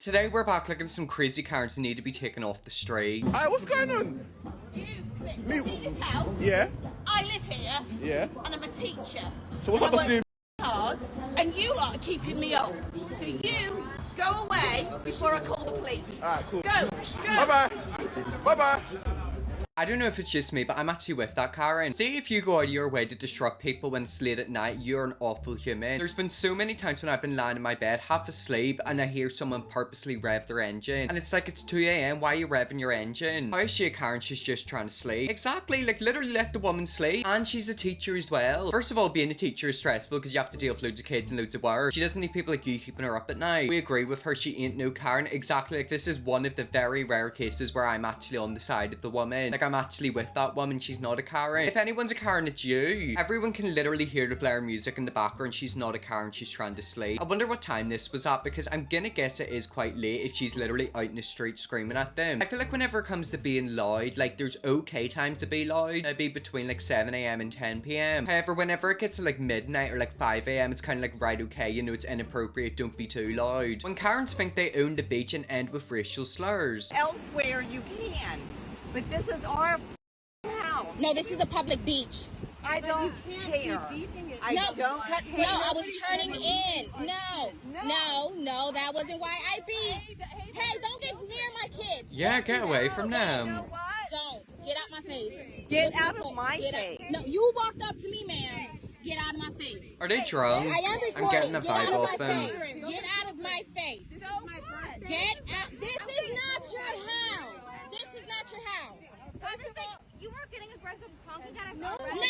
Today we're back looking at some crazy Karens that need to be taken off the street. Alright, what's going on? You Me- see this house? Yeah, I live here. yeah. And I'm a teacher. So what's And that I got to work hard, and you lot are keeping me up. So you go away before I call the police. Alright, cool. Go. Bye-bye. Bye-bye. I don't know if it's just me, but I'm actually with that Karen. See, if you go out of your way to disrupt people when it's late at night, you're an awful human. There's been so many times when I've been lying in my bed, half asleep, and I hear someone purposely rev their engine. And it's like, it's 2 a.m, why are you revving your engine? How is she a Karen? She's just trying to sleep. Exactly, like literally let the woman sleep. And she's a teacher as well. First of all, being a teacher is stressful because you have to deal with loads of kids and loads of work. She doesn't need people like you keeping her up at night. We agree with her, she ain't no Karen. Exactly, like this is one of the very rare cases where I'm actually on the side of the woman. Like I'm actually with that woman, she's not a Karen. If anyone's a Karen, it's you. Everyone can literally hear the blare music in the background. She's not a Karen, she's trying to sleep. I wonder what time this was at because I'm gonna guess it is quite late if she's literally out in the street screaming at them. I feel like whenever it comes to being loud, like there's okay time to be loud. Maybe between like 7 a.m. and 10 p.m. However, whenever it gets to like midnight or like 5 a.m, it's kind of like, right, okay, you know, it's inappropriate, don't be too loud. When Karens think they own the beach and end with racial slurs. Elsewhere you can, but this is our house. No, this is a public beach. I don't care. I No, don't no, I was turning in. No, that wasn't why I beat. Hey, don't get near my kids. Yeah, Don't get do away that. from You them. know what? Don't. Get out my face. Get Look out at of me. my Get out- face. No, you walked up to me, ma'am. Get out of my face. Are they drunk? I am recording. I'm getting a Get vibe out of off my them. face. Get out of my face. Get out. This is not your house. This is not your house. You were getting aggressive, honking at us No, I'm already.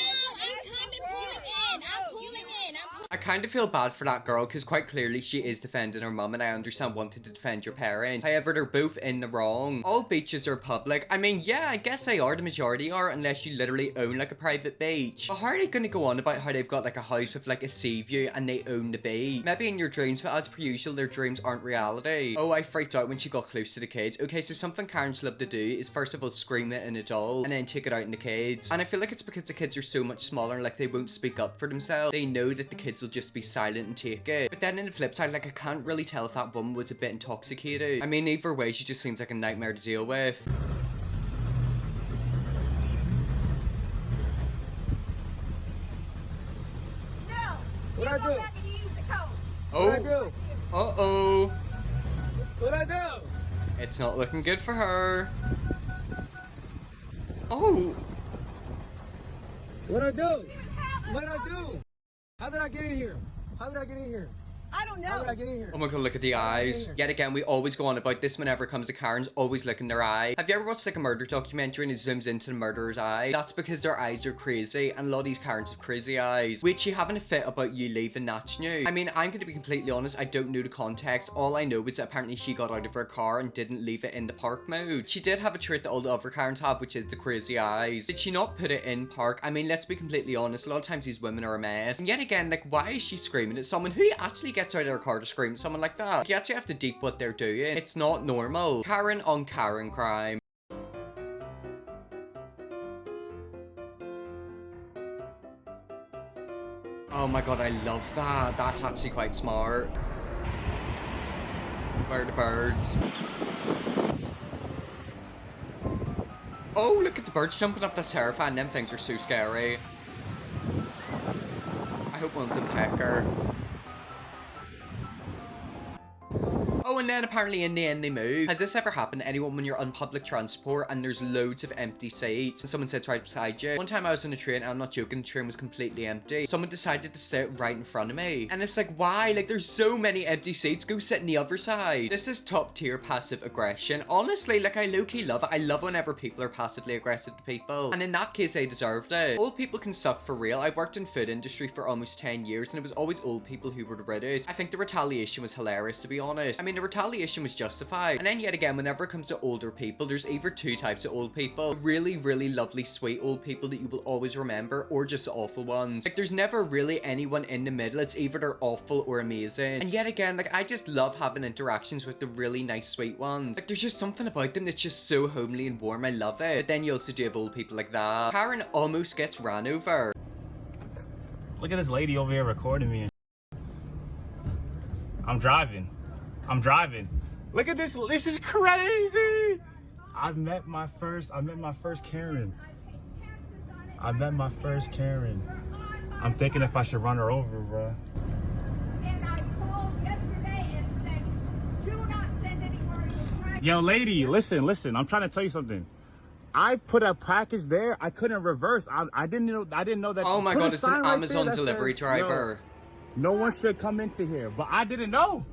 coming, pulling in. I'm pulling in. I kind of feel bad for that girl because quite clearly she is defending her mum and I understand wanting to defend your parents. However, they're both in the wrong. All beaches are public. I mean, yeah, I guess they are. The majority are unless you literally own like a private beach. But how are they going to go on about how they've got like a house with like a sea view and they own the beach? Maybe in your dreams, but as per usual, their dreams aren't reality. Oh, I freaked out when she got close to the kids. Okay, so something Karens love to do is first of all scream at an adult and then take it out in the kids. And I feel like it's because the kids are so much smaller and like they won't speak up for themselves. They know that the kids will just be silent and take it. But then in the flip side, like I can't really tell if that woman was a bit intoxicated. I mean, either way, she just seems like a nightmare to deal with. No. What'd I Go do? back and use the code. What'd I Oh, do? uh-oh. What'd I do? It's not looking good for her. Oh, What'd I do? What'd I do? How did I get in here? How did I get in here? I don't How know. did I get in here? oh my god, look at the eyes. Yet again, we always go on about this whenever it comes to Karens, always look in their eye. Have you ever watched like a murder documentary and it zooms into the murderer's eye? That's because their eyes are crazy and a lot of these Karens have crazy eyes. Wait, she having a fit about you leaving, that's new. I mean, I'm gonna be completely honest, I don't know the context. All I know is that apparently she got out of her car and didn't leave it in the park mode. She did have a trait that all the other Karens have, which is the crazy eyes. Did she not put it in park? I mean, let's be completely honest, a lot of times these women are a mess. And yet again, like, why is she screaming at someone who actually gets out of their car to scream at someone like that? You actually have to deep what they're doing. It's not normal. Karen on Karen crime. Oh my god, I love that. That's actually quite smart. Where are the birds? Oh, look at the birds jumping up. That's terrifying. Them things are so scary. I hope one of them peck her. Oh, and then apparently in the end they move. Has this ever happened to anyone when you're on public transport and there's loads of empty seats and someone sits right beside you? One time I was on a train and I'm not joking, the train was completely empty. Someone decided to sit right in front of me. And it's like, why? Like there's so many empty seats, go sit on the other side. This is top tier passive aggression. Honestly, like I low-key love it. I love whenever people are passively aggressive to people. And in that case, they deserved it. Old people can suck for real. I worked in food industry for almost 10 years and it was always old people who were the rudest. I think the retaliation was hilarious, to be honest. I mean, the retaliation was justified. And then yet again, whenever it comes to older people, there's either two types of old people. Really, really lovely, sweet old people that you will always remember, or just awful ones. Like, there's never really anyone in the middle. It's either they're awful or amazing. And yet again, like, I just love having interactions with the really nice, sweet ones. Like, there's just something about them that's just so homely and warm. I love it. But then you also do have old people like that. Karen almost gets ran over. Look at this lady over here recording me. I'm driving. Look at this. This is crazy. I met my first Karen. I met my first Karen. I'm thinking if I should run her over, bro. And I called yesterday and said, do not send anywhere. Yo, lady, listen. I'm trying to tell you something. I put a package there. I couldn't reverse. I didn't know that. Oh my Put a god, it's an sign right Amazon there that delivery says, driver. No one should come into here, but I didn't know.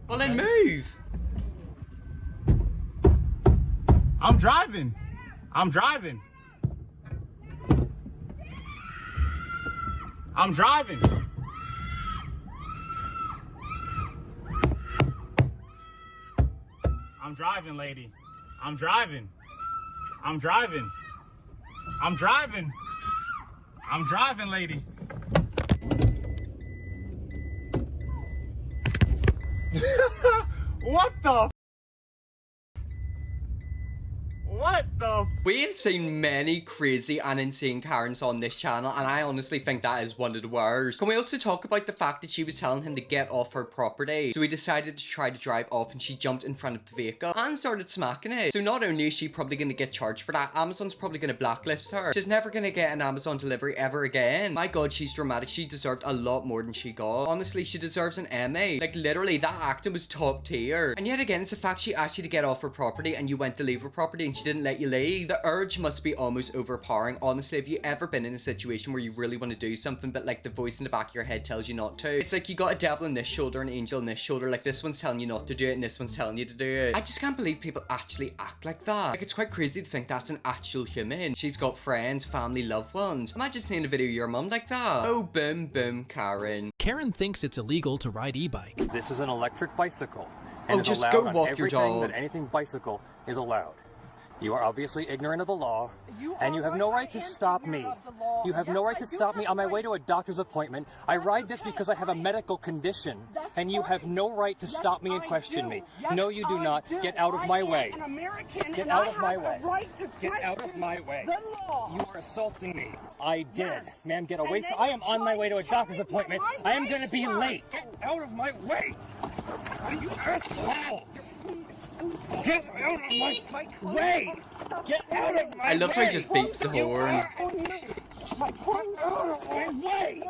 Well, then move. I'm driving. I'm driving. I'm driving. I'm driving, lady. I'm driving. I'm driving. I'm driving. I'm driving, lady. What the? What the? We've seen many crazy and insane Karens on this channel, and I honestly think that is one of the worst. Can we also talk about the fact that she was telling him to get off her property? So he decided to try to drive off, and she jumped in front of the vehicle and started smacking it. So not only is she probably going to get charged for that, Amazon's probably going to blacklist her. She's never going to get an Amazon delivery ever again. My god, she's dramatic. She deserved a lot more than she got. Honestly, she deserves an Emmy. Like, literally, that acting was top tier. And yet again, it's the fact she asked you to get off her property and you went to leave her property and she didn't let you leave. The urge must be almost overpowering. Honestly, have you ever been in a situation where you really want to do something, but like the voice in the back of your head tells you not to? It's like you got a devil in this shoulder and an angel in this shoulder. Like, this one's telling you not to do it and this one's telling you to do it. I just can't believe people actually act like that. Like, it's quite crazy to think that's an actual human. She's got friends, family, loved ones. Imagine seeing a video of your mum like that. Oh, boom, boom, Karen. Karen thinks it's illegal to ride e-bike. This is an electric bicycle. Oh, And just allowed go on walk your everything dog. That anything bicycle is allowed. You are obviously ignorant of the law, and you have no right to stop me. You have no right to stop me on my way to a doctor's appointment. I ride this because I have a medical condition, and you have no right to stop me and question me. No, you do not. Get out of my way. Get out of my way. Get out of my way. You are assaulting me. I did. Ma'am, get away from... I am on my way to a doctor's appointment. I am going to be late. Get out of my way. You asshole. Get out of my way! Get out of my way! I love how he just beeps the horn. My clothes out of my way!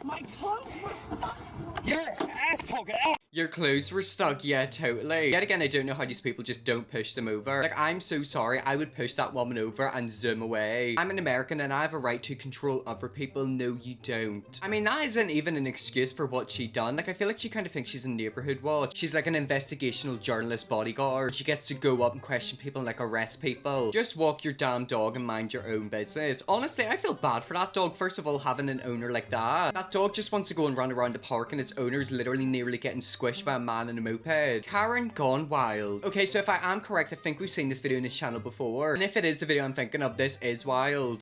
My clothes were stuck. You're an asshole! Get out! Your clothes were stuck, yeah, totally. Yet again, I don't know how these people just don't push them over. Like, I'm so sorry, I would push that woman over and zoom away. I'm an American and I have a right to control other people. No, you don't. I mean, that isn't even an excuse for what she done. Like, I feel like she kind of thinks she's a neighborhood watch. She's like an investigational journalist bodyguard. She gets to go up and question people and like arrest people. Just walk your damn dog and mind your own business. Honestly, I feel bad for that dog. First of all, having an owner like that. That dog just wants to go and run around the park and its owner is literally nearly getting squished by a man in a moped. Karen gone wild. Okay, so if I am correct, I think we've seen this video in this channel before. And if it is the video I'm thinking of, this is wild.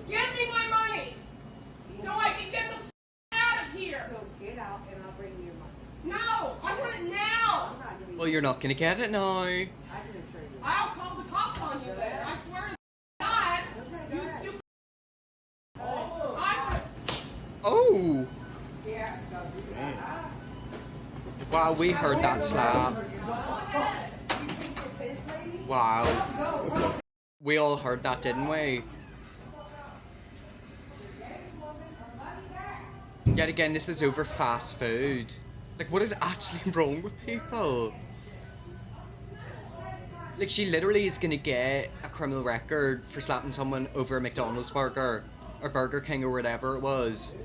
Give me my money so I can get the out of here. So get out and I'll bring you your money. No, I want it now. I'm not giving you. Well, you're not gonna get it now. I can assure you. I'll call the cops on you then. I swear to God, you stupid. Oh! Yeah, go do that. Wow, we heard that slap. Wow. We all heard that, didn't we? Yet again, this is over fast food. Like, what is actually wrong with people? Like, she literally is gonna get a criminal record for slapping someone over a McDonald's burger. Or Burger King or whatever it was.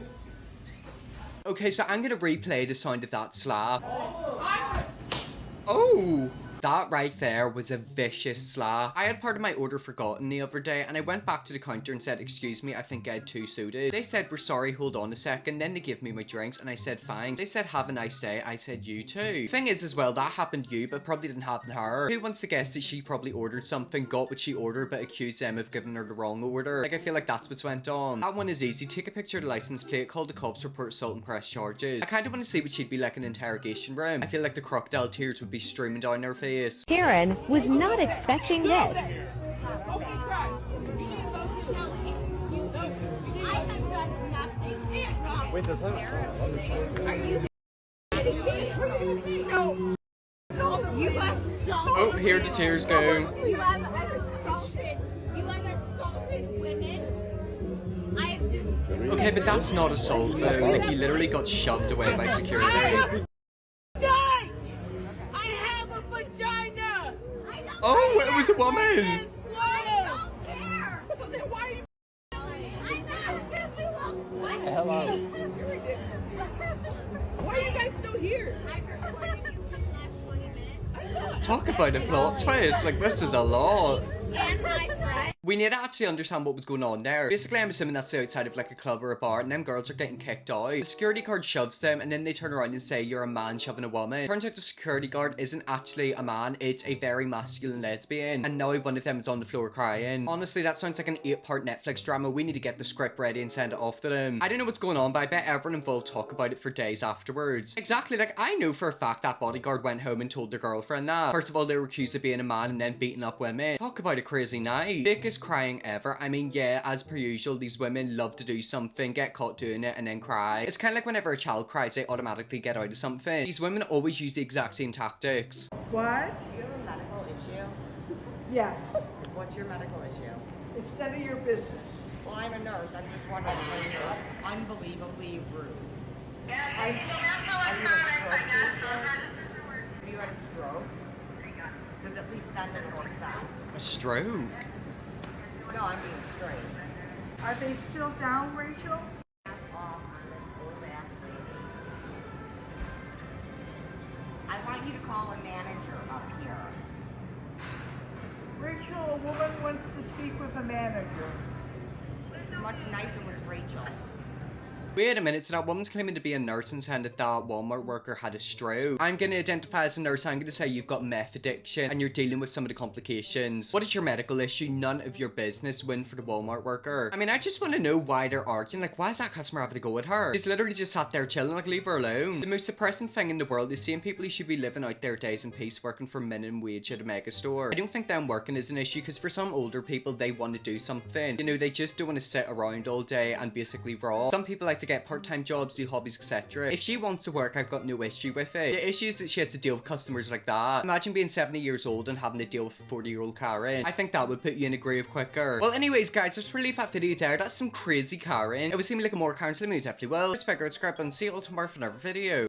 Okay, so I'm gonna replay the sound of that slap. Oh! That right there was a vicious slap. I had part of my order forgotten the other day and I went back to the counter and said, excuse me, I think I had 2 sodas. They said, we're sorry, hold on a second. Then they gave me my drinks and I said, fine. They said, have a nice day. I said, you too. Thing is as well, that happened to you, but probably didn't happen to her. Who wants to guess that she probably ordered something, got what she ordered, but accused them of giving her the wrong order? Like, I feel like that's what's went on. That one is easy. Take a picture of the license plate, call the cops, report assault and press charges. I kind of want to see what she'd be like in an interrogation room. I feel like the crocodile tears would be streaming down her face. Karen was not expecting this. I have done nothing. Wait, they're playing. Are you? No. Oh, here the tears go. You have assaulted women. I have just... Okay, but that's not assault though. Like, he literally got shoved away by security. I have a vagina. Oh, it was a woman. I don't care. So then why are you? What the hell out? Why are you guys still here? I've recorded you for the last 20 minutes. Talk about a plot twist. Like, this is a lot. And my friend. We need to actually understand what was going on there. Basically, I'm assuming that's outside of like a club or a bar, and them girls are getting kicked out. The security guard shoves them, and then they turn around and say, "You're a man shoving a woman." Turns out the security guard isn't actually a man, it's a very masculine lesbian. And now one of them is on the floor crying. Honestly, that sounds like an 8-part Netflix drama. We need to get the script ready and send it off to them. I don't know what's going on, but I bet everyone involved talk about it for days afterwards. Exactly, like, I know for a fact that bodyguard went home and told their girlfriend that. First of all, they were accused of being a man and then beating up women. Talk about a crazy night. Biggest crying ever. I mean, yeah, as per usual, these women love to do something, get caught doing it, and then cry. It's kind of like whenever a child cries, they automatically get out of something. These women always use the exact same tactics. What? Do you have a medical issue? Yes. What's your medical issue? It's none of your business. Well, I'm a nurse. I'm just wondering because you're unbelievably rude. Are you a stroke patient? Have you had a stroke? Because at least that doesn't make sense. A stroke? No, I'm being straight. Are they still down, Rachel? I want you to call a manager up here. Rachel, a woman wants to speak with a manager. Much nicer with Rachel. Wait a minute, so that woman's claiming to be a nurse and saying that that Walmart worker had a stroke. I'm going to identify as a nurse. I'm going to say you've got meth addiction and you're dealing with some of the complications. What is your medical issue? None of your business. Win for the Walmart worker. I mean, I just want to know why they're arguing. Like, why is that customer having to go with her? She's literally just sat there chilling. Like, leave her alone. The most depressing thing in the world is seeing people who should be living out their days in peace working for minimum wage at a mega store. I don't think them working is an issue because for some older people, they want to do something. You know, they just don't want to sit around all day and basically rot. Some people like to get part-time jobs, do hobbies, etc. If she wants to work, I've got no issue with it. The issue is that she has to deal with customers like that. Imagine being 70 years old and having to deal with a 40-year-old Karen. I think that would put you in a grave quicker. Well, anyways, guys, let's really leave that video there. That's some crazy Karen. It was seeming like a more Karen, so let me definitely well. Respect, subscribe, and see you all tomorrow for another video.